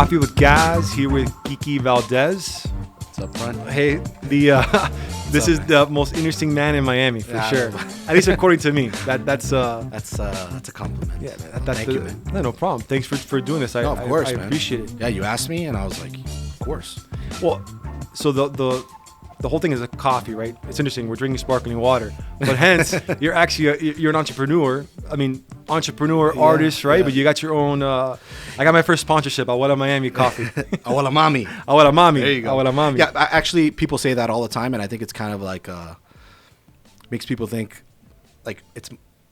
Coffee with Gaz here with Kiki Valdes. What's up, friend? Hey, this is the most interesting man in Miami for sure. At least according to me. That's a compliment. Yeah, Thank you, man. No problem. Thanks for doing this. Of course, I man. appreciate it. Yeah, you asked me, and I was like, of course. Well, so the whole thing is a coffee, right? It's interesting. We're drinking sparkling water, but hence you're actually you're an entrepreneur. I mean, artist, right? Yeah. But you got your own. I got my first sponsorship. Abuela Mami Coffee. Abuela Mami. Abuela Mami. There you go. Abuela Mami. Yeah, actually, people say that all the time, and I think it's kind of like makes people think like it's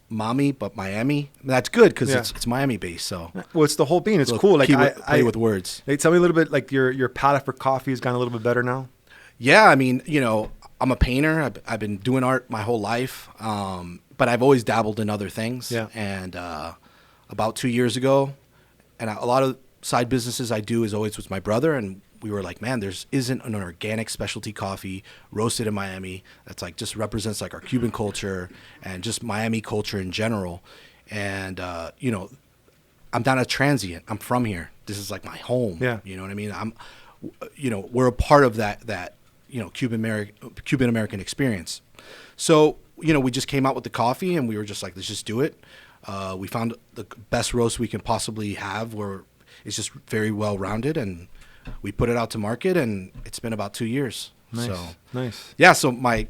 mommy, but Miami. That's good because it's Miami based. So well, it's the whole bean. It's cool. Like I play with words. Hey, tell me a little bit. Like your palate for coffee has gotten a little bit better now. Yeah, I mean, I'm a painter. I've been doing art my whole life, but I've always dabbled in other things. Yeah. And about 2 years ago, and a lot of side businesses I do is always with my brother, and we were like, man, isn't an organic specialty coffee roasted in Miami that's like just represents like our Cuban culture and just Miami culture in general. And I'm not a transient. I'm from here. This is like my home. Yeah. You know what I mean? We're a part of that Cuban American experience. So, we just came out with the coffee and we were just like, let's just do it. We found the best roast we can possibly have where it's just very well rounded, and we put it out to market, and it's been about 2 years. Nice. So nice. Yeah. So my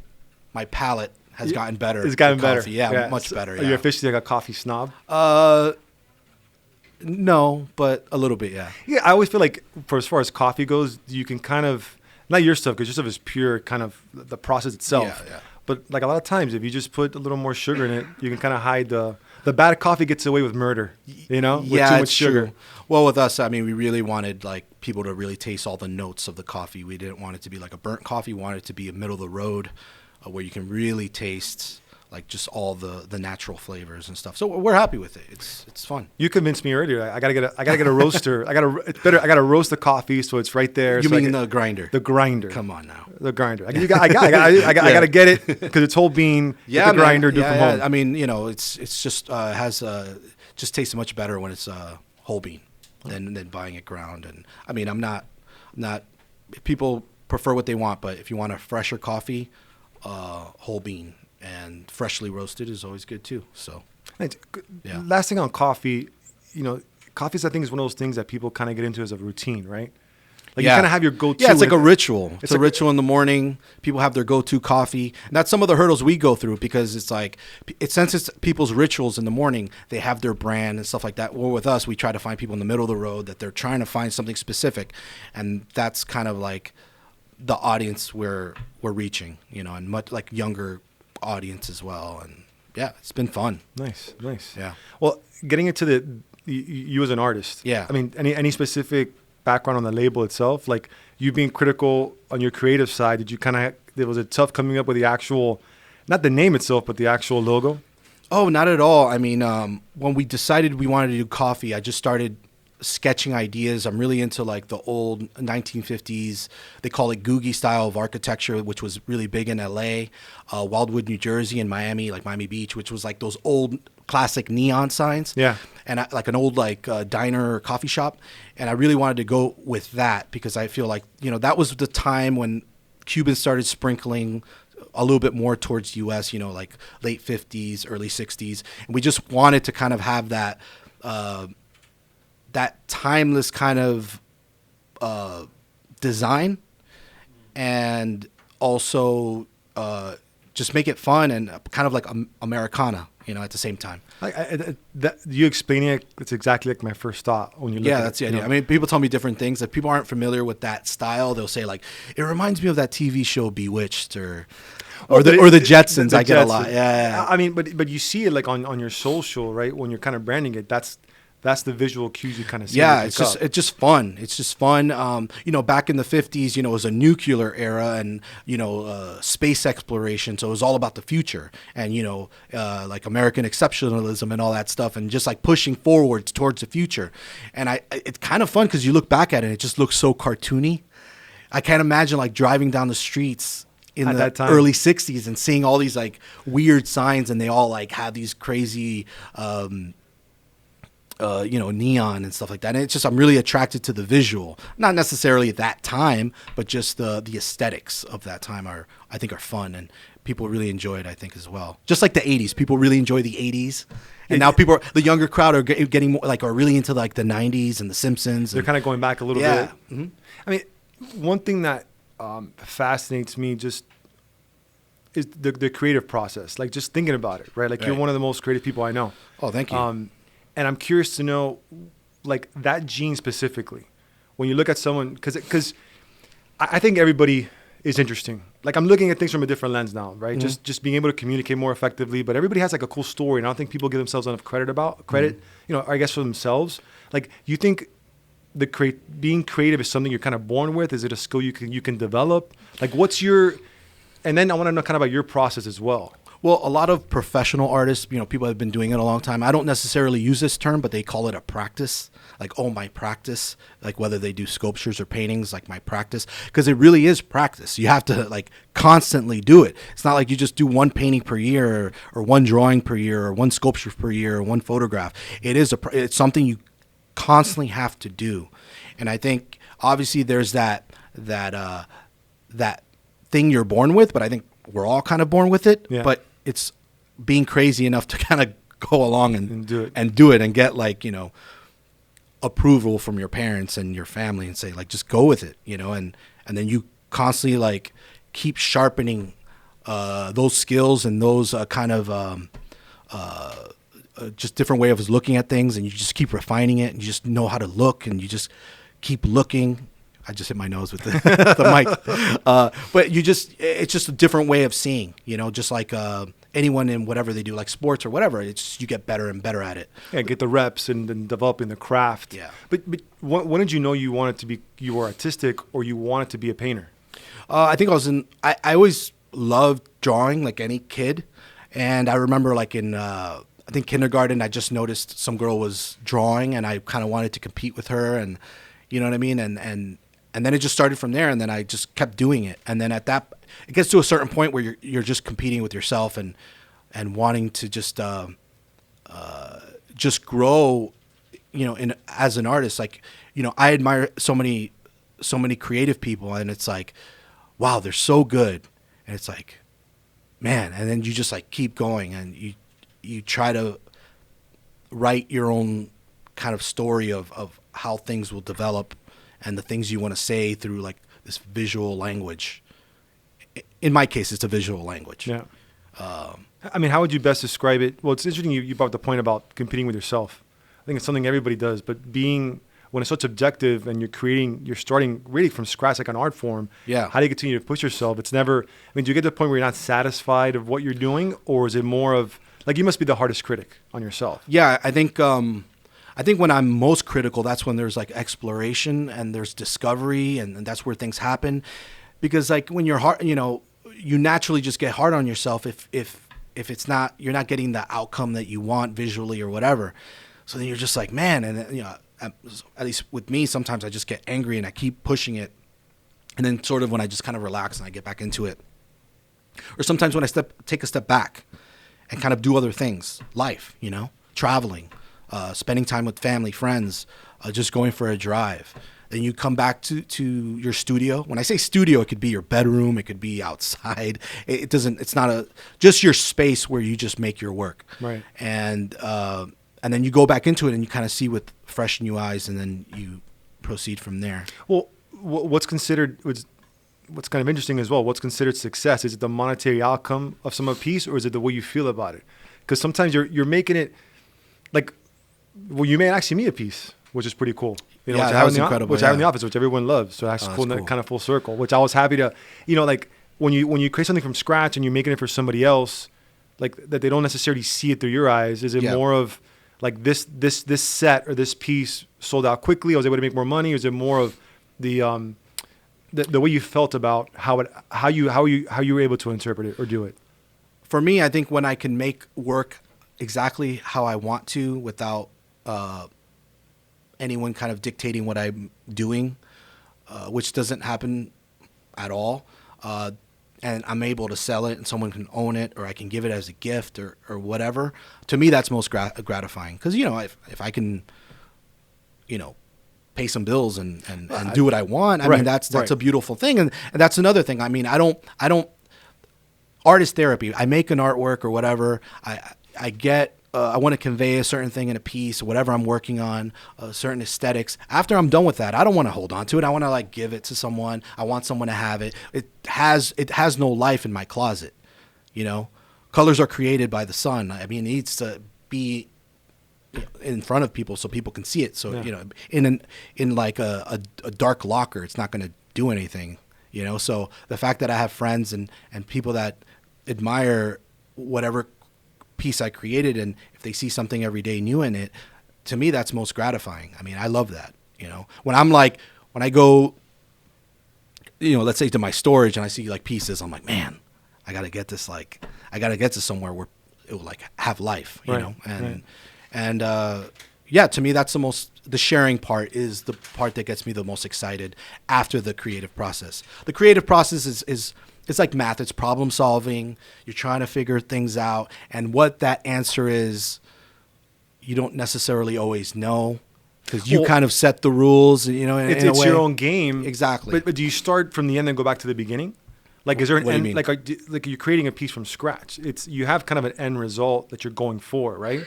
palate has gotten better. It's gotten better. Coffee. Yeah, much better. Are you officially like a coffee snob? No, but a little bit. Yeah. Yeah. I always feel like as far as coffee goes, you can kind of, not your stuff, because your stuff is pure kind of the process itself. Yeah. But like a lot of times, if you just put a little more sugar in it, you can kind of hide the bad coffee gets away with murder, with too much sugar. True. Well, with us, I mean, we really wanted like people to really taste all the notes of the coffee. We didn't want it to be like a burnt coffee. We wanted it to be a middle of the road where you can really taste like just all the natural flavors and stuff. So we're happy with it. It's fun. You convinced me earlier. I gotta get a roaster. I gotta roast the coffee so it's right there. You so mean the grinder? The grinder. Come on now. The grinder. I gotta get it because it's whole bean. Yeah, the grinder. Do from home. I mean, it's just just tastes much better when it's whole bean than buying it ground. And I mean, I'm not. People prefer what they want, but if you want a fresher coffee, whole bean and freshly roasted is always good too. So, yeah. Last thing on coffee, coffee I think is one of those things that people kind of get into as a routine, right? Like you kind of have your go-to. Yeah, it's like a ritual. It's a ritual in the morning. People have their go-to coffee. And that's some of the hurdles we go through because it's like, since it's people's rituals in the morning, they have their brand and stuff like that. Or with us, we try to find people in the middle of the road that they're trying to find something specific. And that's kind of like the audience we're reaching, and much like younger audience as well. And yeah, it's been fun. Nice. Yeah. Well, getting into you as an artist. Yeah. I mean, any specific background on the label itself, like you being critical on your creative side, was it tough coming up with the actual, not the name itself, but the actual logo? Oh, not at all. I mean, when we decided we wanted to do coffee, I just started sketching ideas. I'm really into like the old 1950s, they call it Googie style of architecture, which was really big in LA, Wildwood, New Jersey, and Miami, like Miami Beach, which was like those old classic neon signs. Yeah. And like an old like diner or coffee shop. And I really wanted to go with that because I feel like, that was the time when Cubans started sprinkling a little bit more towards US, like late 50s, early 60s. And we just wanted to kind of have that that timeless kind of design, and also just make it fun and kind of like Americana, at the same time. You explaining it, it's exactly like my first thought when you look at it. Yeah, that's the idea. I mean, people tell me different things. If people aren't familiar with that style, they'll say like, it reminds me of that TV show Bewitched or the Jetsons. I get a lot. Yeah. I mean, but you see it like on your social, right? When you're kind of branding it, that's the visual cues you kind of see. Yeah, it's just fun. It's just fun. Back in the 50s, it was a nuclear era and, space exploration. So it was all about the future and, like American exceptionalism and all that stuff and just like pushing forward towards the future. And it's kind of fun because you look back at it and it just looks so cartoony. I can't imagine like driving down the streets in the early 60s and seeing all these like weird signs and they all like have these crazy neon and stuff like that. And it's just, I'm really attracted to the visual, not necessarily that time, but just the aesthetics of that time I think are fun, and people really enjoy it, I think, as well. Just like the 80s, people really enjoy the 80s. And now the younger crowd are getting more, are really into like the 90s and the Simpsons. They're kind of going back a little yeah. bit. Mm-hmm. I mean, one thing that fascinates me just is the creative process. Like, just thinking about it, right? Like, you're one of the most creative people I know. Oh, thank you. And I'm curious to know, like, that gene specifically, when you look at someone, because I think everybody is interesting. Like, I'm looking at things from a different lens now, right? Mm-hmm. Just being able to communicate more effectively. But everybody has like a cool story, and I don't think people give themselves enough credit, I guess, for themselves. Like, you think being creative is something you're kind of born with? Is it a skill you can develop? Like, and then I want to know kind of about your process as well. Well, a lot of professional artists, people have been doing it a long time. I don't necessarily use this term, but they call it a practice. Like, my practice, like whether they do sculptures or paintings, like my practice, because it really is practice. You have to like constantly do it. It's not like you just do one painting per year or one drawing per year or one sculpture per year or one photograph. It's something you constantly have to do. And I think obviously there's that thing you're born with, but I think we're all kind of born with it. Yeah. But it's being crazy enough to kind of go along and do it and get approval from your parents and your family and say, like, just go with it, and then you constantly like keep sharpening those skills and those just different way of looking at things, and you just keep refining it, and you just know how to look, and you just keep looking. I just hit my nose with the mic. But it's just a different way of seeing, just like anyone in whatever they do, like sports or whatever. It's just, you get better and better at it. Yeah, get the reps and then developing the craft. Yeah. But when did you know you were artistic, or you wanted to be a painter? I think I always loved drawing like any kid. And I remember like in, I think kindergarten, I just noticed some girl was drawing, and I kind of wanted to compete with her, and you know what I mean? And then it just started from there, and then I just kept doing it. And then it gets to a certain point where you're just competing with yourself and wanting to just grow, as an artist. Like, I admire so many creative people, and it's like, wow, they're so good. And it's like, man, and then you just like keep going, and you try to write your own kind of story of how things will develop and the things you want to say through like this visual language. In my case, it's a visual language. Yeah. I mean, how would you best describe it? Well, it's interesting you brought up the point about competing with yourself. I think it's something everybody does, but when it's such objective and you're starting really from scratch, like an art form. Yeah. How do you continue to push yourself? It's never, do you get to the point where you're not satisfied of what you're doing, or is it more of like, you must be the hardest critic on yourself? Yeah, I think when I'm most critical, that's when there's like exploration and there's discovery, and that's where things happen. Because like when you're hard, you naturally just get hard on yourself if it's not, you're not getting the outcome that you want visually or whatever. So then you're just like, man, and at least with me, sometimes I just get angry and I keep pushing it. And then sort of when I just kind of relax and I get back into it. Or sometimes when I take a step back and kind of do other things, life, traveling, spending time with family, friends, just going for a drive. Then you come back to your studio. When I say studio, it could be your bedroom, it could be outside. It's not just your space where you just make your work. Right. And then you go back into it and you kind of see with fresh new eyes, and then you proceed from there. Well, what's kind of interesting as well, what's considered success? Is it the monetary outcome of some piece, or is it the way you feel about it? Because sometimes you're making it like, well, you may actually meet a piece, which is pretty cool. Yeah, that was incredible. Which I have in the office, which everyone loves. So that's cool, cool. Kind of full circle, which I was happy to, like when you create something from scratch and you're making it for somebody else, like that they don't necessarily see it through your eyes. Is it more of like this set or this piece sold out quickly? I was able to make more money. Or is it more of the way you felt about how you were able to interpret it or do it? For me, I think when I can make work exactly how I want to without anyone kind of dictating what I'm doing, which doesn't happen at all. and I'm able to sell it and someone can own it, or I can give it as a gift or whatever, to me, that's most gratifying. Because, if I can, pay some bills and do what I want, I mean, that's a beautiful thing. And that's another thing. I mean, I don't artist therapy. I make an artwork or whatever. I get, I want to convey a certain thing in a piece, whatever I'm working on, certain aesthetics. After I'm done with that, I don't want to hold on to it. I want to give it to someone. I want someone to have it. It has no life in my closet. Colors are created by the sun. I mean, it needs to be in front of people so people can see it. So, in a dark locker, it's not going to do anything, So the fact that I have friends and people that admire whatever piece I created, and if they see something every day new in it, to me, that's most gratifying. I mean, I love that, when I go, let's say to my storage and I see pieces, I'm like, man, I got to get this, somewhere where it will have life, and to me, that's the sharing part is the part that gets me the most excited after the creative process. The creative process is it's like math. It's problem solving. You're trying to figure things out. And what that answer is, you don't necessarily always know because you kind of set the rules, It's your own game. Exactly. But do you start from the end and go back to the beginning? Is there an What do you end? mean? You're creating a piece from scratch. You have kind of an end result that you're going for, right?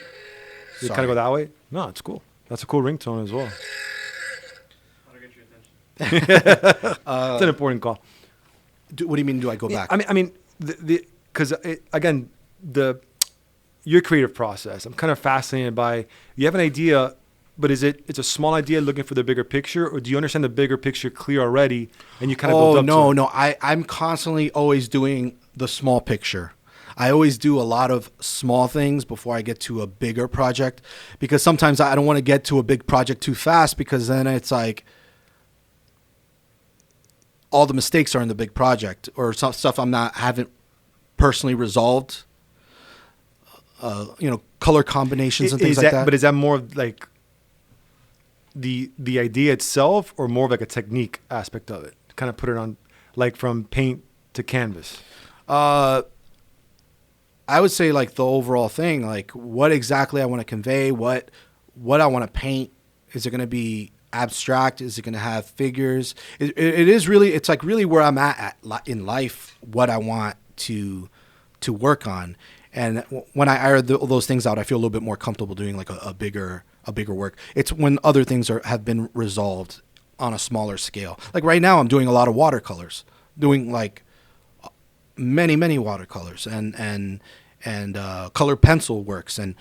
You kind of go that way? No, it's cool. That's a cool ringtone as well. How to get your attention. It's an important call. What do you mean? Do I go back? I mean, because again, your creative process. I'm kind of fascinated by. You have an idea, but it's a small idea looking for the bigger picture, or do you understand the bigger picture clear already, and you kind of build up? No. I'm constantly always doing the small picture. I always do a lot of small things before I get to a bigger project, because sometimes I don't want to get to a big project too fast, because then it's all the mistakes are in the big project, or some stuff haven't personally resolved. Color combinations and things like that. But is that more of the idea itself, or more of a technique aspect of it? Kind of put it on from paint to canvas. I would say the overall thing, what exactly I want to convey, what I want to paint. Is it going to be abstract? Is it going to have figures? It is really, it's really where I'm at in life, what I want to work on. And when I iron those things out, I feel a little bit more comfortable doing a bigger work. It's when other things have been resolved on a smaller scale. Right now I'm doing a lot of watercolors, doing many watercolors and color pencil works. And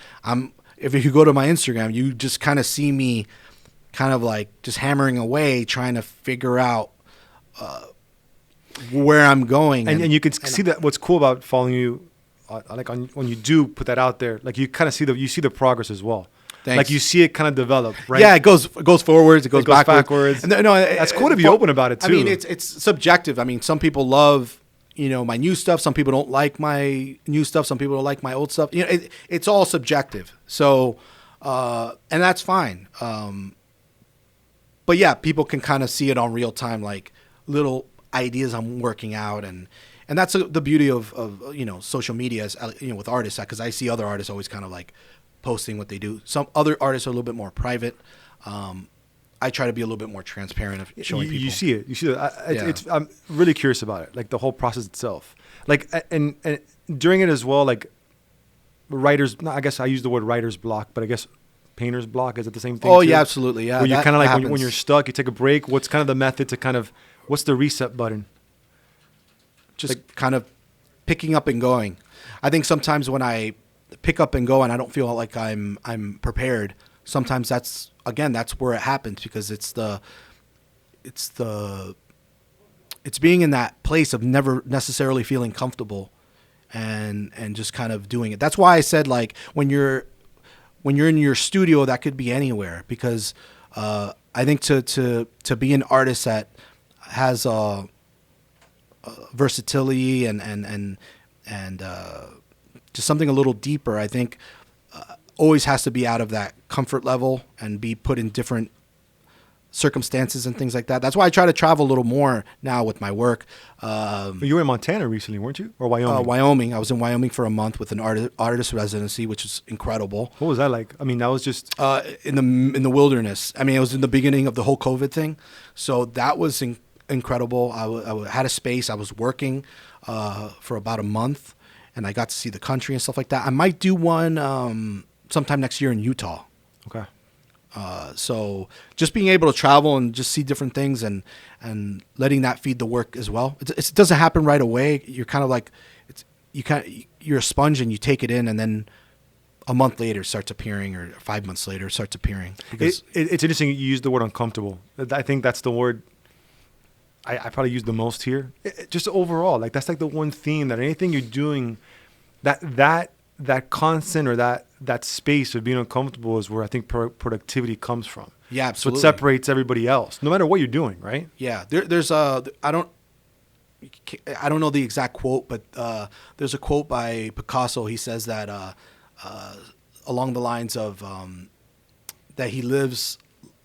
if you go to my Instagram, you just kind of see me kind of just hammering away, trying to figure out where I'm going. And you can see that what's cool about following you, when you do put that out there, you kind of see the progress as well. Thanks. You see it kind of develop, right? Yeah, it goes forwards, it goes backwards. And that's cool to be open about it too. I mean, it's subjective. I mean, some people love my new stuff. Some people don't like my new stuff. Some people don't like my old stuff. It's all subjective. So, and that's fine. But yeah, people can kind of see it on real time, little ideas I'm working out, and that's the beauty of social media, with artists, because I see other artists always kind of posting what they do. Some other artists are a little bit more private. I try to be a little bit more transparent of showing people. You see it. I'm really curious about it, the whole process itself. And during it as well, writer's, I guess I use the word writer's block, but I guess painter's block, is it the same thing? Oh, too? yeah, absolutely. Yeah. Where you kind of when you're stuck, you take a break. What's kind of the method to what's the reset button? Just kind of picking up and going. I think sometimes when I pick up and go and I don't feel like I'm prepared, sometimes that's where it happens, because it's being in that place of never necessarily feeling comfortable and just kind of doing it. That's why I said when you're in your studio, that could be anywhere, because I think to be an artist that has versatility and just something a little deeper, I think always has to be out of that comfort level and be put in different circumstances and things like that. That's why I try to travel a little more now with my work. But you were in Montana recently, weren't you? Or Wyoming? Wyoming. I was in Wyoming for a month with an artist residency, which was incredible. What was that like? I mean, that was just... In the wilderness. I mean, it was in the beginning of the whole COVID thing. So that was incredible. I had a space. I was working for about a month, and I got to see the country and stuff like that. I might do one sometime next year in Utah. Okay. So just being able to travel and just see different things and letting that feed the work as well. It doesn't happen right away. You're kind of like, you're a sponge and you take it in, and then a month later it starts appearing, or 5 months later it starts appearing. Because it's interesting you use the word uncomfortable. I think that's the word I probably use the most here. Just overall, like that's like the one theme that anything you're doing, that constant or that space of being uncomfortable is where I think productivity comes from. Yeah, absolutely. So it separates everybody else, no matter what you're doing, right? Yeah, there's I don't know the exact quote, but there's a quote by Picasso. He says that along the lines of that he lives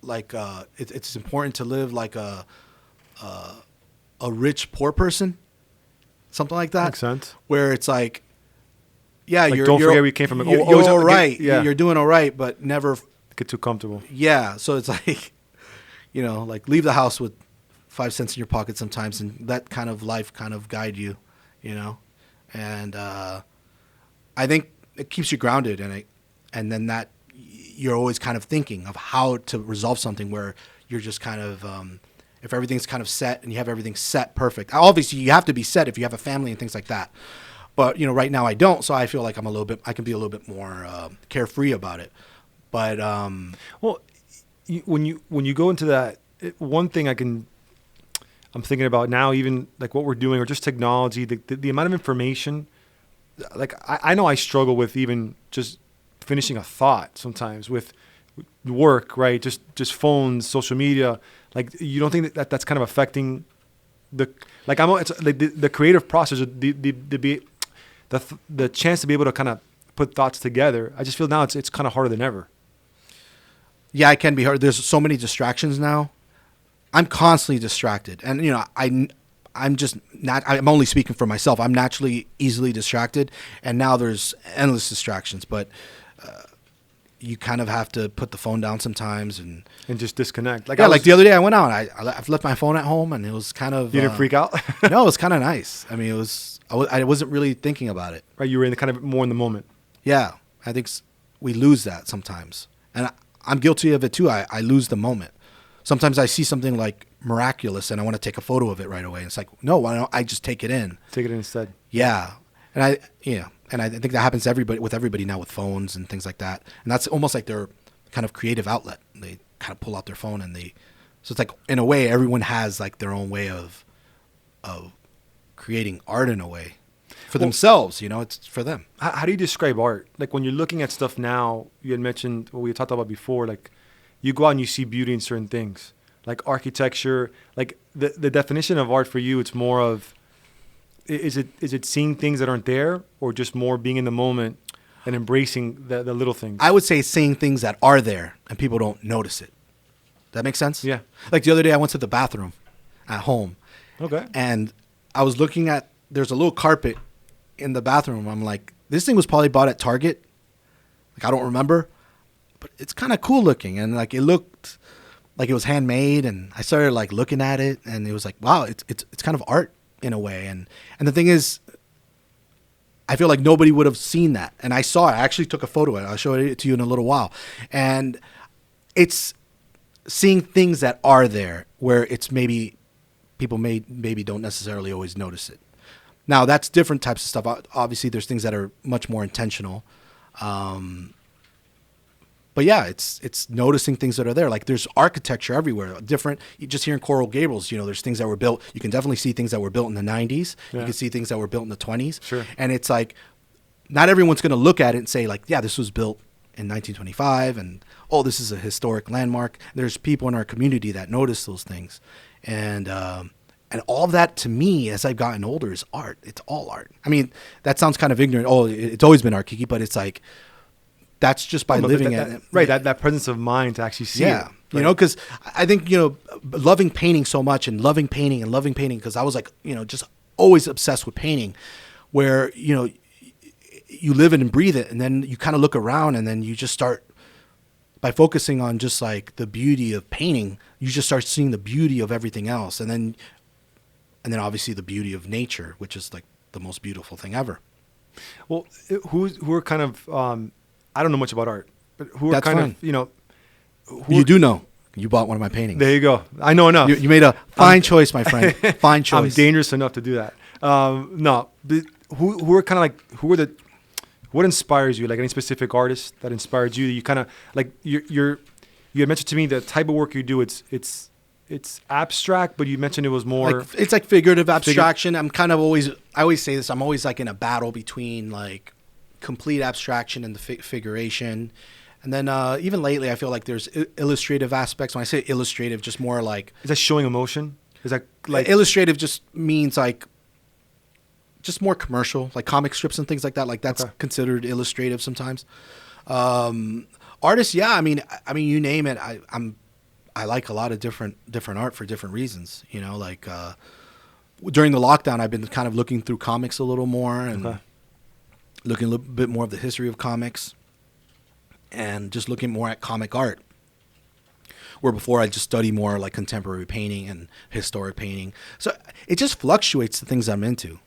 like it's important to live like a rich poor person, something like that. Makes sense. Where it's like, yeah, like, you're don't forget where you came from. You're all right. Yeah. You're doing all right, but never get too comfortable. Yeah, so it's like, like leave the house with 5 cents in your pocket sometimes, and that kind of life kind of guide you, and I think it keeps you grounded, and then that you're always kind of thinking of how to resolve something where you're just kind of if everything's kind of set and you have everything set perfect. Obviously, you have to be set if you have a family and things like that. But right now I don't, so I feel like I can be a little bit more carefree about it. But well, when you go into that, one thing I'm thinking about now, even like what we're doing or just technology, the amount of information. Like I know I struggle with even just finishing a thought sometimes with work, right? Just phones, social media. Like you don't think that's kind of affecting it's like the creative process, the chance to be able to kind of put thoughts together. I just feel now it's kind of harder than ever. Yeah, it can be hard. There's so many distractions now. I'm constantly distracted, and I'm just not. I'm only speaking for myself. I'm naturally easily distracted, and now there's endless distractions. But you kind of have to put the phone down sometimes and just disconnect. Like the other day, I went out. I've left my phone at home, and it was kind of. You didn't freak out? No, it was kind of nice. I mean, I wasn't really thinking about it. Right, you were kind of more in the moment. Yeah, I think we lose that sometimes, and I'm guilty of it too. I lose the moment. Sometimes I see something like miraculous and I want to take a photo of it right away. And it's like, no, why don't I just take it in? Take it in instead. Yeah. And I think that happens to everybody now with phones and things like that. And that's almost like their kind of creative outlet. They kind of pull out their phone so it's like, in a way, everyone has like their own way of creating art in a way for themselves, it's for them. How do you describe art? Like when you're looking at stuff now, you had mentioned what we talked about before, like you go out and you see beauty in certain things, like architecture, like the definition of art for you, it's more of, is it seeing things that aren't there or just more being in the moment and embracing the little things? I would say seeing things that are there and people don't notice it. That makes sense? Yeah. Like the other day I went to the bathroom at home. Okay. And I was looking at, there's a little carpet in the bathroom. I'm like, this thing was probably bought at Target. Like, I don't remember. But it's kind of cool looking, and like it looked like it was handmade, and I started like looking at it, and it was like, wow, it's kind of art in a way. And the thing is, I feel like nobody would have seen that, and I saw it. I actually took a photo of it. I'll show it to you in a little while. And it's seeing things that are there where it's maybe people maybe don't necessarily always notice it. Now that's different types of stuff. Obviously, there's things that are much more intentional. But yeah, it's noticing things that are there. Like there's architecture everywhere. Different. Just here in Coral Gables, there's things that were built. You can definitely see things that were built in the 90s. Yeah. You can see things that were built in the 20s. Sure. And it's like, not everyone's going to look at it and say like, yeah, this was built in 1925, and this is a historic landmark. There's people in our community that notice those things, and all of that to me, as I've gotten older, is art. It's all art. I mean, that sounds kind of ignorant. It's always been art, Kiki, but it's like. That's just by living it. Right, that presence of mind to actually see it. You know, because I think, you know, loving painting so much and loving painting, because I was like, you know, just always obsessed with painting, where, you know, you live it and breathe it, and then you kind of look around, and then you just start, by focusing on just like the beauty of painting, you just start seeing the beauty of everything else, and then obviously the beauty of nature, which is like the most beautiful thing ever. Well, who are kind of I don't know much about art, but who are That's kind fine. of, you know, You do know. You bought one of my paintings. there you go. I know enough. You made a fine choice, my friend. Fine choice. I'm dangerous enough to do that. No, but who are kind of like, what inspires you? Like any specific artist that inspired you? You kind of like you had mentioned to me the type of work you do. It's abstract, but you mentioned it was more. Like, it's like figurative abstraction. I always say this. I'm always like in a battle between like complete abstraction and the figuration. And then even lately, I feel like there's illustrative aspects. When I say illustrative, just more like... Is that showing emotion? Is that like... Illustrative just means like just more commercial, like comic strips and things like that. Like that's considered illustrative sometimes. Artists, yeah. I mean, you name it. I like a lot of different art for different reasons. You know, like during the lockdown, I've been kind of looking through comics a little more and looking a little bit more of the history of comics. And just looking more at comic art, where before I just study more like contemporary painting and historic painting. So it just fluctuates the things I'm into.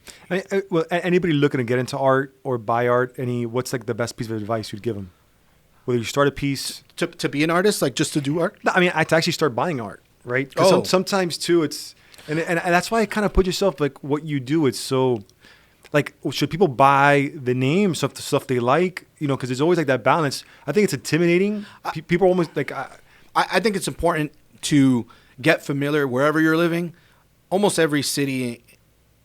Well, anybody looking to get into art or buy art, what's like the best piece of advice you'd give them? Whether you start a piece To be an artist, like just to do art? No, I mean, to actually start buying art, right? Because sometimes too, it's and that's why I kind of put yourself like what you do. It's so. Like, should people buy the names of the stuff they like? You know, because there's always like that balance. I think it's intimidating. People are almost like... I think it's important to get familiar wherever you're living. Almost every city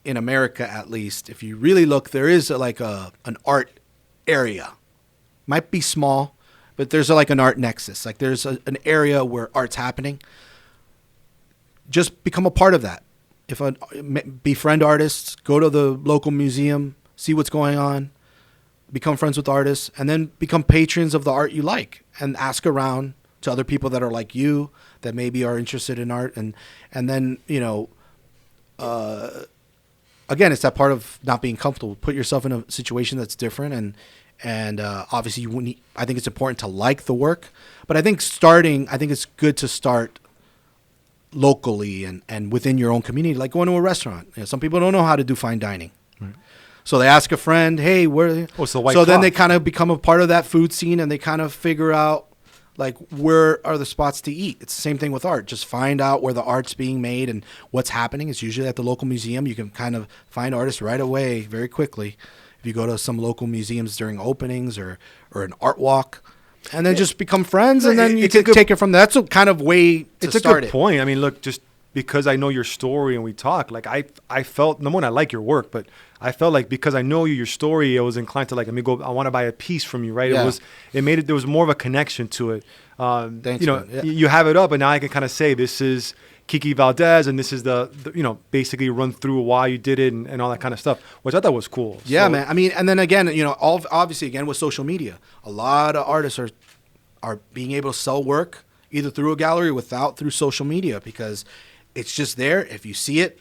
in America, at least, if you really look, there is like an art area. Might be small, but there's like an art nexus. Like there's an area where art's happening. Just become a part of that. Befriend artists, go to the local museum, see what's going on, become friends with artists, and then become patrons of the art you like, and ask around to other people that are like you, that maybe are interested in art, and then, you know, again, it's that part of not being comfortable. Put yourself in a situation that's different, and obviously I think it's important to like the work, but I think it's good to start locally and within your own community, like going to a restaurant. You know, some people don't know how to do fine dining. Right. So they ask a friend, hey, where? Oh, so then they kind of become a part of that food scene, and they kind of figure out like where are the spots to eat. It's the same thing with art. Just find out where the art's being made and what's happening. It's usually at the local museum. You can kind of find artists right away, very quickly. If you go to some local museums during openings or an art walk. And then just become friends, and then you can take it from there. That's a kind of way to it's start a good point. I mean, look, just because I know your story and we talk, like I felt, number one, I like your work, but I felt like because I know your story, I was inclined to like, let me go, I want to buy a piece from you, right? Yeah. There was more of a connection to it. Thanks, you know, man. Yeah. You have it up, and now I can kind of say this is Kiki Valdes, and this is the you know, basically run through why you did it and all that kind of stuff, which I thought was cool. Yeah, man. I mean, and then again, you know, obviously again with social media, a lot of artists are being able to sell work either through a gallery or through social media, because it's just there. If you see it,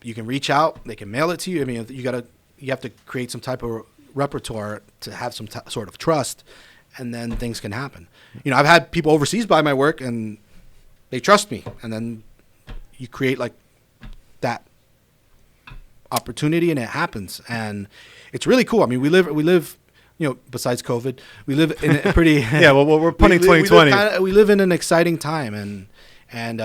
you can reach out. They can mail it to you. I mean, you have to create some type of repertoire to have some sort of trust, and then things can happen. You know, I've had people overseas buy my work, and they trust me, and then you create like that opportunity, and it happens, and it's really cool. I mean, we live. You know, besides COVID, we live in a pretty yeah. Well, we're punting 2020. We live in an exciting time, and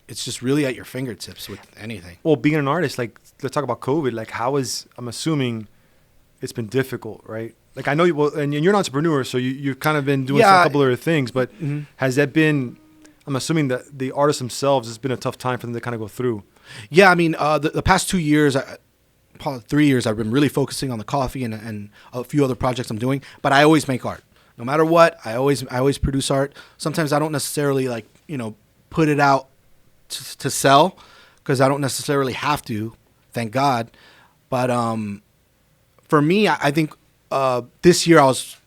it's just really at your fingertips with anything. Well, being an artist, like let's talk about COVID. Like, I'm assuming it's been difficult, right? Like I know and you're an entrepreneur, so you've kind of been doing a couple other things. But has that been? I'm assuming that the artists themselves, it's been a tough time for them to kind of go through. Yeah, I mean, the past 2 years. Probably 3 years, I've been really focusing on the coffee and a few other projects I'm doing, but I always make art. No matter what, I always produce art. Sometimes I don't necessarily like, you know, put it out to sell, because I don't necessarily have to, thank God. But for me, I think this year I was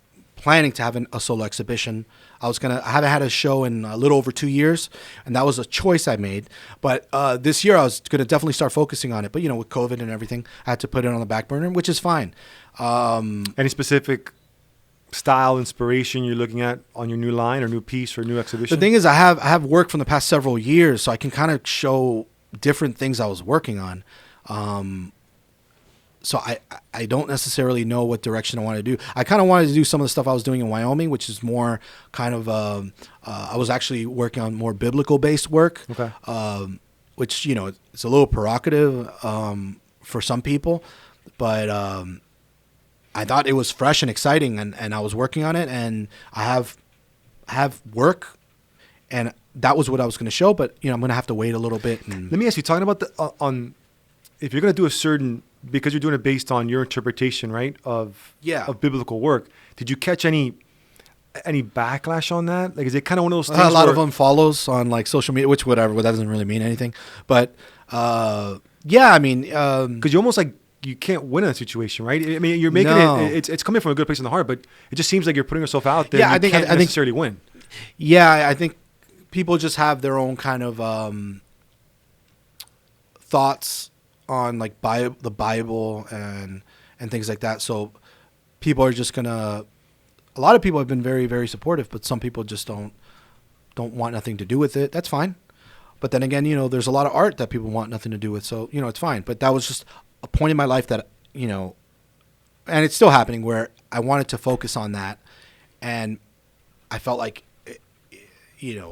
planning to have a solo exhibition. I haven't had a show in a little over 2 years, and that was a choice I made. But this year I was gonna definitely start focusing on it. But with COVID and everything, I had to put it on the back burner, which is fine. Any specific style, inspiration you're looking at on your new line or new piece or new exhibition? The thing is, I have work from the past several years, so I can kind of show different things I was working on. So I don't necessarily know what direction I want to do. I kind of wanted to do some of the stuff I was doing in Wyoming, which is more kind of I was actually working on more biblical based work, okay. Which it's a little provocative for some people, but I thought it was fresh and exciting, and I was working on it, and I have work, and that was what I was going to show. But I'm going to have to wait a little bit. Let me ask you, talking about if you're going to do a certain, because you're doing it based on your interpretation, right, of biblical work, did you catch any backlash on that? Like, is it kind of one of those things? A lot of unfollows on like social media, which whatever, that doesn't really mean anything. But yeah, I mean, because you almost like you can't win in a situation, right? I mean, you're making it's coming from a good place in the heart, but it just seems like you're putting yourself out there. Yeah, and you can't necessarily win. Yeah, I think people just have their own kind of thoughts on like the Bible and things like that. So people are just gonna. A lot of people have been very, very supportive, but some people just don't want nothing to do with it. That's fine. But then again, there's a lot of art that people want nothing to do with. So it's fine. But that was just a point in my life that and it's still happening, where I wanted to focus on that, and I felt like it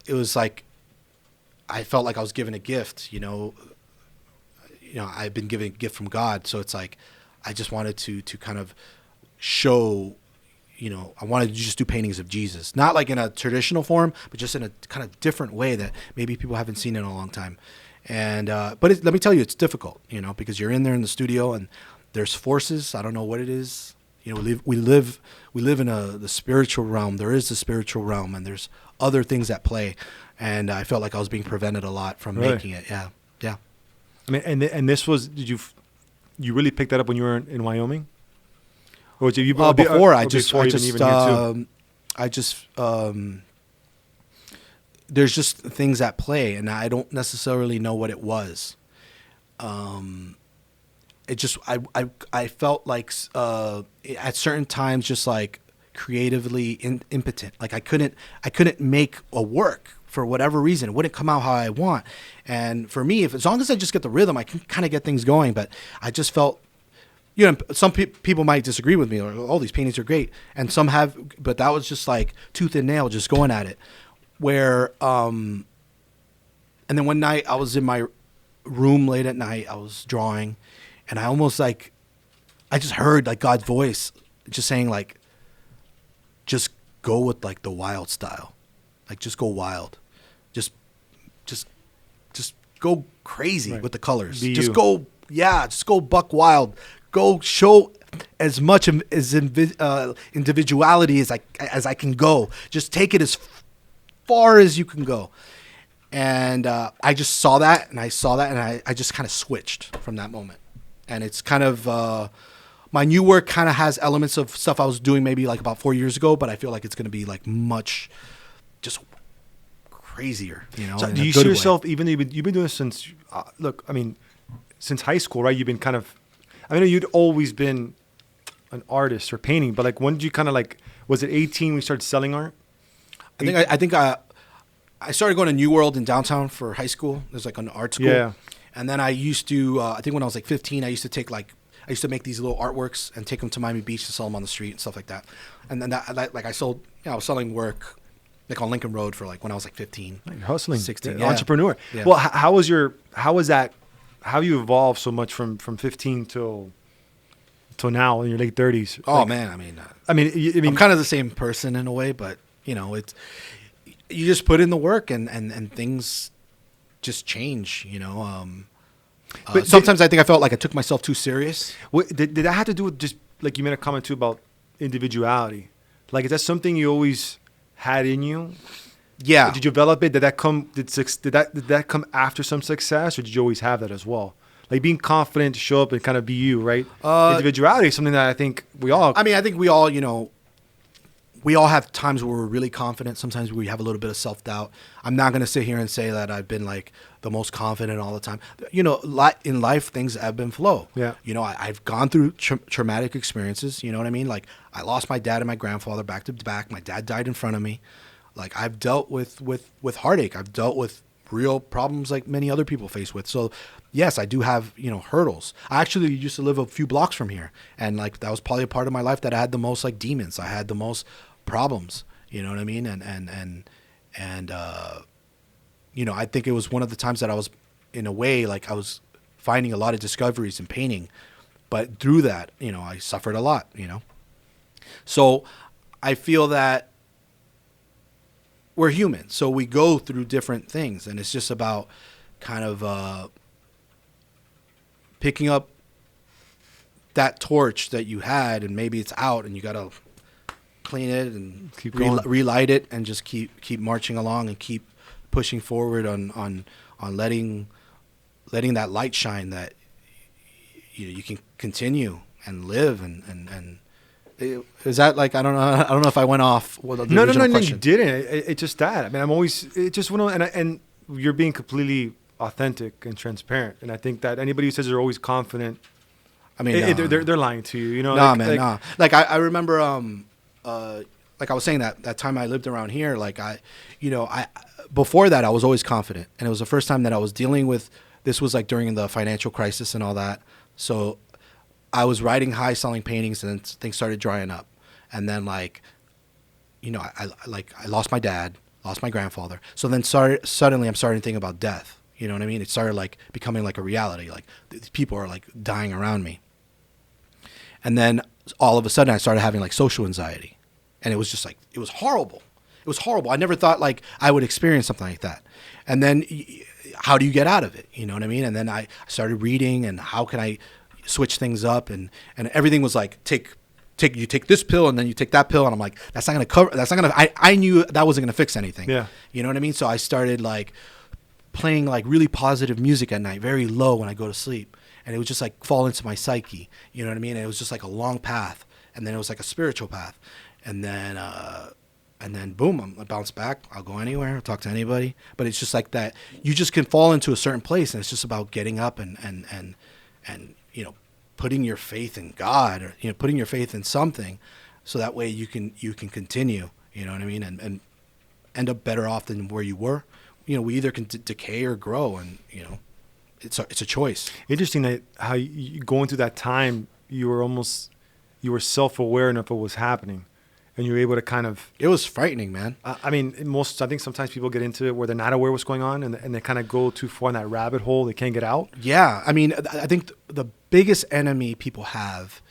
was like I felt like I was given a gift. I've been given a gift from God, so it's like I just wanted to kind of show. I wanted to just do paintings of Jesus, not like in a traditional form, but just in a kind of different way that maybe people haven't seen in a long time. And but let me tell you, it's difficult, because you're in there in the studio and there's forces. I don't know what it is. We live in the spiritual realm. There is the spiritual realm, and there's other things at play. And I felt like I was being prevented a lot from making it. Yeah. I mean, and this was, did you really pick that up when you were in Wyoming? Or did you before? There's just things at play, and I don't necessarily know what it was. It just I felt like at certain times just like creatively impotent. Like I couldn't make a work for whatever reason. It wouldn't come out how I want. And for me, as long as I just get the rhythm, I can kind of get things going. But I just felt, some people might disagree with me, or oh, these paintings are great, and some have, but that was just like tooth and nail, just going at it. Where and then one night I was in my room late at night, I was drawing, and I almost like I just heard like God's voice just saying like, just go with like the wild style, like just go wild, just go crazy with the colors, just go buck wild, go show as much as individuality as I can go, just take it as far as you can go. And I just saw that, and I just kind of switched from that moment. And it's kind of my new work kind of has elements of stuff I was doing maybe like about 4 years ago, but I feel like it's going to be like much just crazier, So do you see yourself, even though you've been doing this since since high school, right? You've been kind of, I know you'd always been an artist or painting, but like when did you kind of like, was it 18 when you started selling art? I think I started going to New World in downtown for high school. There's like an art school. Yeah. And then I used to, I think when I was like 15, I used to make these little artworks and take them to Miami Beach to sell them on the street and stuff like that. And then I was selling work like on Lincoln Road for like when I was like 15. You're hustling, 16, entrepreneur. Yeah. Well, how you evolved so much from 15 till now in your late 30s? Oh like, man, I mean, I'm kind of the same person in a way, but it's, you just put in the work and things just change, But sometimes I think I felt like I took myself too serious. Did that have to do with just like you made a comment too about individuality? Like, is that something you always had in you? Yeah. Did you develop it? Did that come after some success, or did you always have that as well? Like being confident to show up and kind of be you, right? Individuality is something that I think we all. I mean, I think we all, we all have times where we're really confident. Sometimes we have a little bit of self-doubt. I'm not going to sit here and say that I've been like the most confident all the time. In life, things ebb and flow. Yeah. I've gone through traumatic experiences. You know what I mean? Like I lost my dad and my grandfather back to back. My dad died in front of me. Like I've dealt with heartache. I've dealt with real problems like many other people face with. So yes, I do have, hurdles. I actually used to live a few blocks from here. And like, that was probably a part of my life that I had the most like demons. I had the most problems, you know what I mean? And I think it was one of the times that I was in a way, like I was finding a lot of discoveries and painting, but through that, I suffered a lot, So I feel that we're human. So we go through different things, and it's just about kind of picking up that torch that you had, and maybe it's out, and you got to clean it and keep relight it, and just keep marching along and keep pushing forward on letting that light shine, that you can continue and live and is that like I don't know if I went off. No, you didn't. It's just that. I mean, I'm always it just went on, and you're being completely authentic and transparent. And I think that anybody who says they're always confident, I mean, they're lying to you. Nah, man, nah. Like I remember, like I was saying that time I lived around here. Like I before that I was always confident, and it was the first time that I was dealing with. This was like during the financial crisis and all that. So I was riding high selling paintings, and then things started drying up. And then I lost my dad, lost my grandfather. So then suddenly I'm starting to think about death. You know what I mean? It started like becoming like a reality. Like people are like dying around me. And then all of a sudden I started having like social anxiety. And it was just like, it was horrible. It was horrible. I never thought like I would experience something like that. And then how do you get out of it? You know what I mean? And then I started reading, and how can I switch things up, and everything was like you take this pill and then you take that pill, and I'm like, I knew that wasn't gonna fix anything. Yeah. You know what I mean? So I started like playing like really positive music at night, very low when I go to sleep, and it would just like fall into my psyche. You know what I mean? And it was just like a long path, and then it was like a spiritual path, and then boom, I bounce back. I'll go anywhere, I'll talk to anybody. But it's just like that. You just can fall into a certain place, and it's just about getting up and putting your faith in God, or putting your faith in something, so that way you can continue. You know what I mean? And end up better off than where you were. We either can decay or grow, and it's a choice. Interesting that how you going through that time, you were self-aware enough of what was happening. And you were able to kind of... It was frightening, man. I think sometimes people get into it where they're not aware of what's going on, and they kind of go too far in that rabbit hole. They can't get out. Yeah. I mean, I think the biggest enemy people have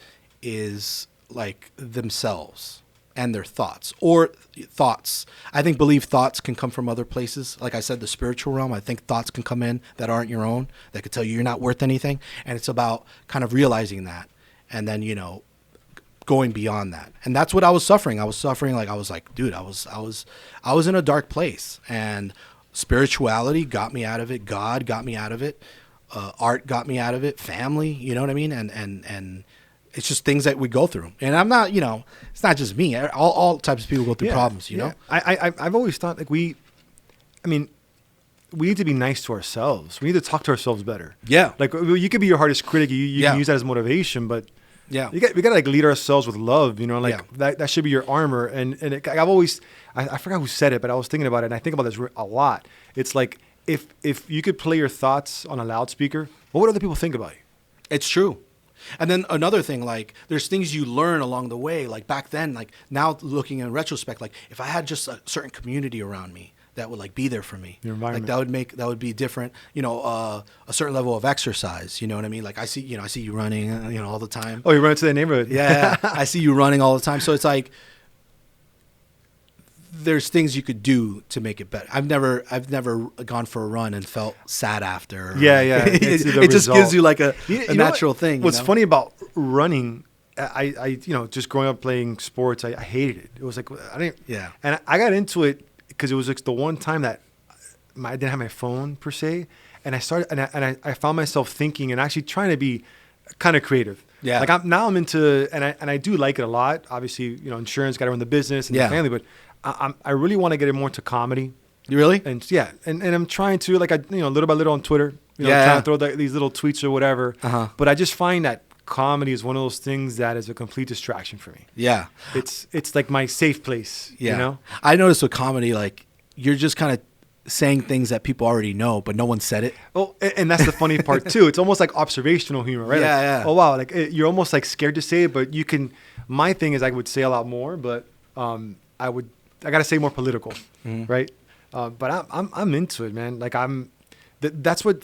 is like themselves and their thoughts, or thoughts. I believe thoughts can come from other places. Like I said, the spiritual realm, I think thoughts can come in that aren't your own, that could tell you you're not worth anything. And it's about kind of realizing that. And then, going beyond that. And that's what I was suffering. I was like, dude, I was in a dark place, and spirituality got me out of it. God got me out of it. Art got me out of it. Family, you know what I mean? And it's just things that we go through. And I'm not, it's not just me. All types of people go through problems, you know? I've always thought like we need to be nice to ourselves. We need to talk to ourselves better. Yeah. Like you could be your hardest critic. You can use that as motivation, but yeah, we got to like lead ourselves with love, that should be your armor. And I've always, I forgot who said it, but I was thinking about it, and I think about this a lot. It's like, if you could play your thoughts on a loudspeaker, what would other people think about you? It's true. And then another thing, like there's things you learn along the way. Like back then, like now looking in retrospect, like if I had just a certain community around me that would like be there for me, your environment, like that would be different. A certain level of exercise. You know what I mean? Like I see you running, all the time. Oh, you run to the neighborhood. Yeah, I see you running all the time. So it's like there's things you could do to make it better. I've never gone for a run and felt sad after. Yeah. It just gives you like a natural thing. What's funny about running, I just growing up playing sports, I hated it. It was like I didn't. Yeah. And I got into it because it was like the one time that I didn't have my phone per se, and I started, I found myself thinking and actually trying to be kind of creative. Yeah. Like I'm into, and I do like it a lot. Obviously, insurance, got to run the business and the family, but I really want to get it more into comedy. You really? And and I'm trying to, like, little by little on Twitter, trying to throw these little tweets or whatever. But I just find that comedy is one of those things that is a complete distraction for me. Yeah. It's like my safe place. Yeah. I noticed with comedy, like, you're just kind of saying things that people already know, but no one said it. Oh, and that's the funny part too. It's almost like observational humor, right? Yeah, like, yeah. Oh wow, like you're almost like scared to say it, but you can. My thing is I would say a lot more, but I gotta say more political, right? But I'm into it, man. Like that's what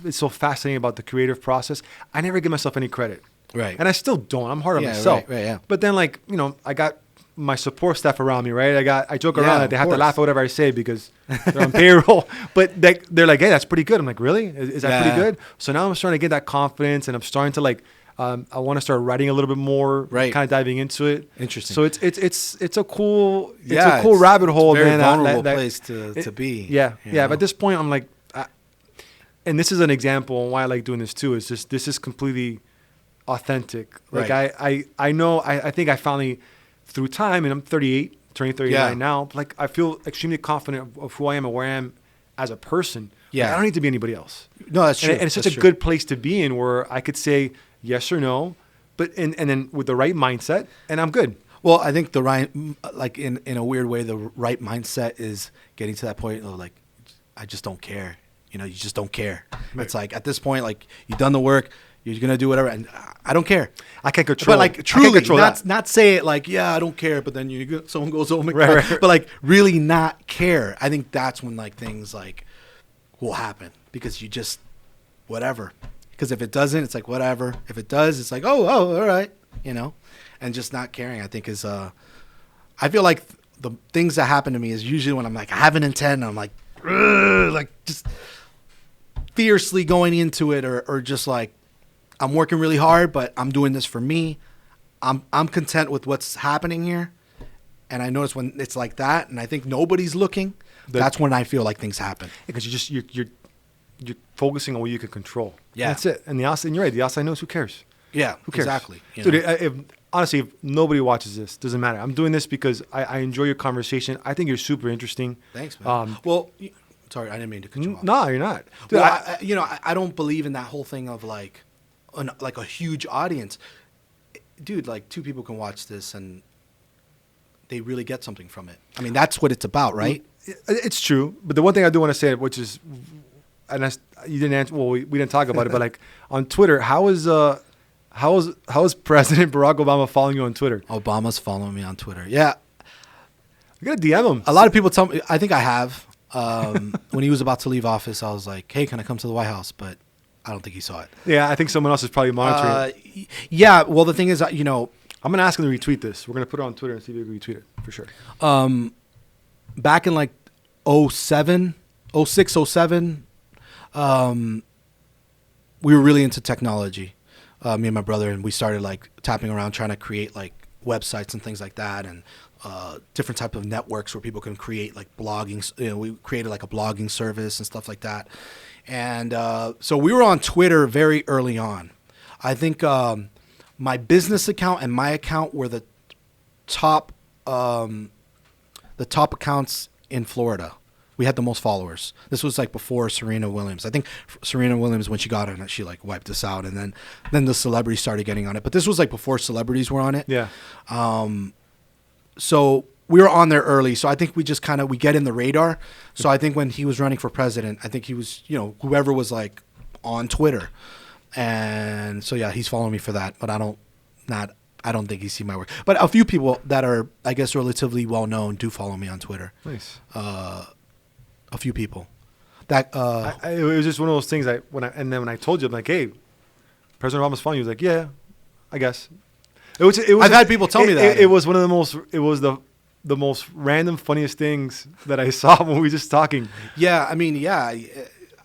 is so fascinating about the creative process. I never give myself any credit, Right? And I still don't. I'm hard on myself. Right, yeah. But then, like, I got my support staff around me, right? I joke around that they have to laugh at whatever I say because they're on payroll. But they're like, hey, that's pretty good. I'm like, really? Is that pretty good? So now I'm starting to get that confidence, and I'm starting to like, I want to start writing a little bit more, right? Kind of diving into it. Interesting. So it's a cool rabbit hole, it's a very man. Vulnerable place to be. Yeah. But at this point, I'm like, and this is an example of why I like doing this too. Is just this is completely authentic. Like I know I think I finally, through time, and I'm 38, turning 39 now. Like I feel extremely confident of who I am and where I am as a person. Yeah, like, I don't need to be anybody else. No, that's true. And it's such a good place to be in, where I could say yes or no, but and then with the right mindset, and I'm good. Well, I think the right, like in a weird way, the right mindset is getting to that point of like, I just don't care. You just don't care. Right. It's like at this point, like you've done the work, you're gonna do whatever, and I don't care. I can't control. But like truly, not say it like, yeah, I don't care, but then someone goes, oh my God. Right. But like really not care. I think that's when like things like will happen, because you just whatever. Because if it doesn't, it's like whatever. If it does, it's like oh, all right, and just not caring. I think is I feel like the things that happen to me is usually when I'm like I have an intent, and I'm like just fiercely going into it, or just like I'm working really hard, but I'm doing this for me. I'm content with what's happening here. And I notice when it's like that, and I think nobody's looking, that's when I feel like things happen. Because you're focusing on what you can control. Yeah, that's it. And the outside, and you're right. The outside knows. Who cares? Yeah, who cares? Exactly. Dude, honestly, if nobody watches this, doesn't matter. I'm doing this because I enjoy your conversation. I think you're super interesting. Thanks, man. Well, sorry, I didn't mean to cut you off. No, you're not. Dude, well, I don't believe in that whole thing of like a huge audience. Dude, like 2 people can watch this and they really get something from it. I mean, that's what it's about, right? It's true. But the one thing I do want to say, which is, and you didn't answer. Well, we didn't talk about it, but like on Twitter, how is President Barack Obama following you on Twitter? Obama's following me on Twitter. Yeah, you gotta DM him. A lot of people tell me. I think I have. When he was about to leave office, I was like, "Hey, can I come to the White House?" But I don't think he saw it. Yeah, I think someone else is probably monitoring it. Yeah, well, the thing is, I'm going to ask him to retweet this. We're going to put it on Twitter and see if he can retweet it, for sure. Back in like 06, 07, we were really into technology, me and my brother, and we started like tapping around trying to create like websites and things like that, and different type of networks where people can create like blogging. We created like a blogging service and stuff like that. And so we were on Twitter very early on. I think my business account and my account were the top accounts in Florida. We had the most followers. This was like before Serena Williams. I think Serena Williams, when she got on it, she like wiped us out, and then the celebrities started getting on it. But this was like before celebrities were on it. Yeah. So we were on there early. So I think we just we get in the radar. So I think when he was running for president, I think he was, whoever was like on Twitter. And so, yeah, he's following me for that. But I don't think he's seen my work. But a few people that are, I guess, relatively well known do follow me on Twitter. Nice. A few people. That it was just one of those things. And then when I told you, I'm like, hey, President Obama's following you. He was like, yeah, I guess. It was. I've had people tell me that. It was one of the most. It was the most random, funniest things that I saw when we were just talking. Yeah, I mean, yeah,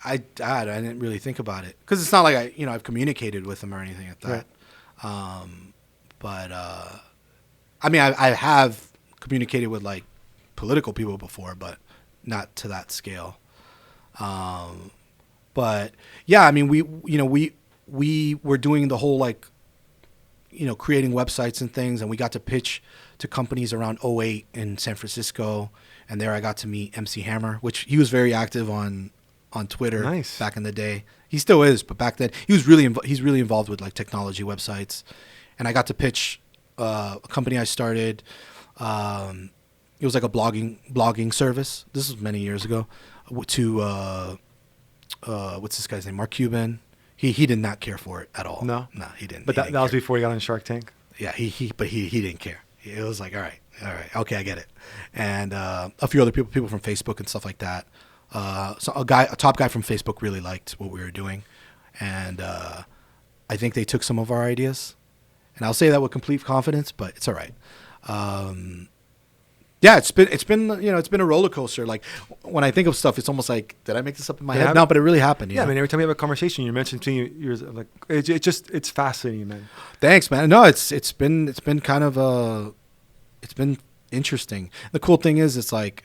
I didn't really think about it because it's not like I've communicated with him or anything like that. Right. But I mean, I have communicated with like political people before, but not to that scale. But yeah, I mean, we were doing the whole like, creating websites and things, and we got to pitch to companies around '08 in San Francisco, and there I got to meet MC Hammer, which he was very active on Twitter back in the day. He still is, but back then he's really involved with like technology websites, and I got to pitch a company I started. It was like a blogging service. This was many years ago. To what's this guy's name? Mark Cuban. He did not care for it at all. No, he didn't. But that was before he got on Shark Tank. Yeah, he didn't care. It was like, all right, okay, I get it. And a few other people from Facebook and stuff like that. So a top guy from Facebook really liked what we were doing, and I think they took some of our ideas. And I'll say that with complete confidence, but it's all right. Yeah, it's been a roller coaster. Like when I think of stuff, it's almost like, did I make this up in my head? No, but it really happened. Yeah, I mean, every time we have a conversation, you mention to yours, like it's fascinating, man. Thanks, man. No, it's been kind of it's been interesting. The cool thing is, it's like,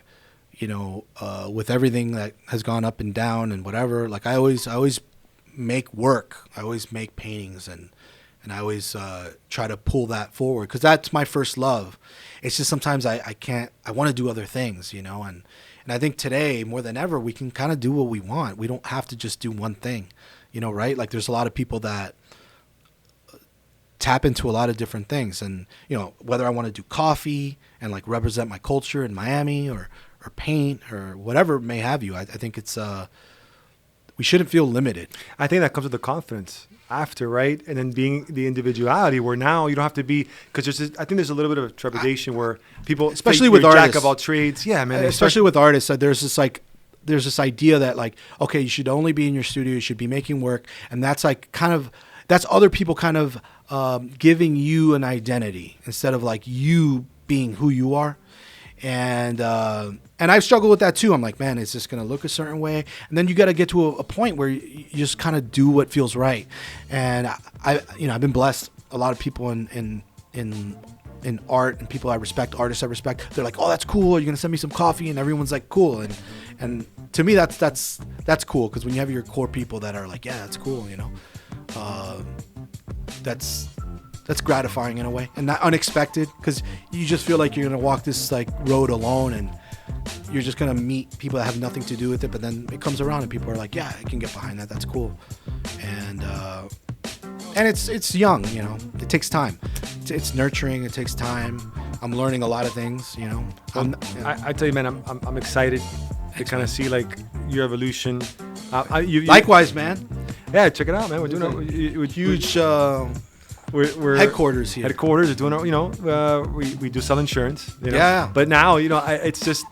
with everything that has gone up and down and whatever, like I always make work. I always make paintings and I always try to pull that forward because that's my first love. It's just sometimes I can't. I want to do other things, and I think today more than ever we can kind of do what we want. We don't have to just do one thing, right? Like there's a lot of people that tap into a lot of different things, and whether I want to do coffee and like represent my culture in Miami or paint or whatever may have you. I think it's we shouldn't feel limited. I think that comes with the confidence after, right? And then being the individuality where now you don't have to be, because I think there's a little bit of trepidation where people, especially with artists, jack of all trades. Yeah, man. Especially with artists, there's this idea that like, okay, you should only be in your studio, you should be making work, and that's like that's other people kind of giving you an identity instead of like you being who you are. And I've struggled with that too. I'm like, man, it's just going to look a certain way. And then you got to get to a point where you just kind of do what feels right. And I've been blessed. A lot of people in art and people I respect, artists I respect, they're like, oh, that's cool. You're going to send me some coffee, and everyone's like, cool. And to me, that's cool. Cause when you have your core people that are like, yeah, that's cool. That's gratifying in a way, and not unexpected, because you just feel like you're gonna walk this like road alone, and you're just gonna meet people that have nothing to do with it. But then it comes around, and people are like, "Yeah, I can get behind that. That's cool." And it's young, It takes time. It's nurturing. It takes time. I'm learning a lot of things, I tell you, man, I'm excited to kind of see like your evolution. Likewise, man. Yeah, check it out, man. We're doing a huge. We're headquarters here. We're doing we do sell insurance. Yeah. But now, it's just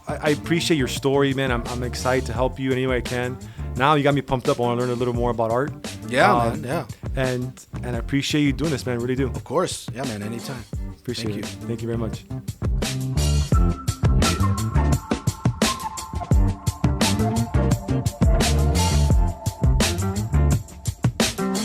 I appreciate your story, man. I'm excited to help you any way I can. Now you got me pumped up. I want to learn a little more about art. Yeah, man. Yeah. And I appreciate you doing this, man. I really do. Of course. Yeah, man. Anytime. Appreciate it. Thank you very much.